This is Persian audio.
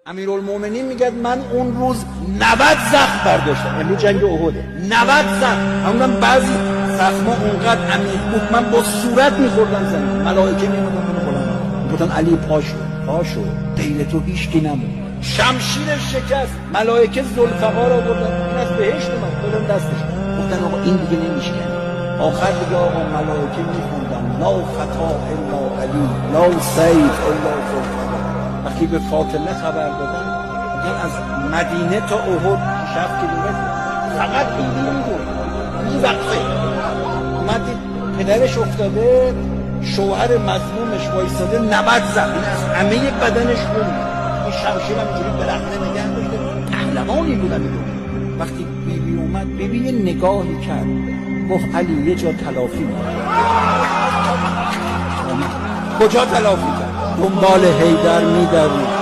امیرالمومنین میگه من اون روز 90 زخم برداشتم. امروز جنگ احده 90 زخم. همونم بعضی زخما اونقدر عمیق بود من با صورت میخوردم زمین. ملائکه میومدن منو بلند میگفتن علی پاشو غیر تو هیچکی نمون. شمشیر شکست. ملائکه ذوالفقار آوردن این از بهشت اومد دادن دستش گفتن آقا این دیگه نمیشه. آخر دیگه آقا ملائکه میخوندن لا خطا الا علی لا سیف الا ذوالفقار. وقتی به فاطمه خبر دادن میگن از مدینه تا احد 7 کیلومتر فقط این بود این وقفه اومدید پدرش افتاده شوهر مظلومش وایساده 90 زخم از همه بدنش خون. این شمشیر هم اینجوری به رخنه نگه داشته پهلوانی بودن. وقتی بیبی اومد بیبی یه نگاهی کرد گفت علی یه جا تلافی میکنه. کجا تلافی کرد؟ دنبال حیدر میدوید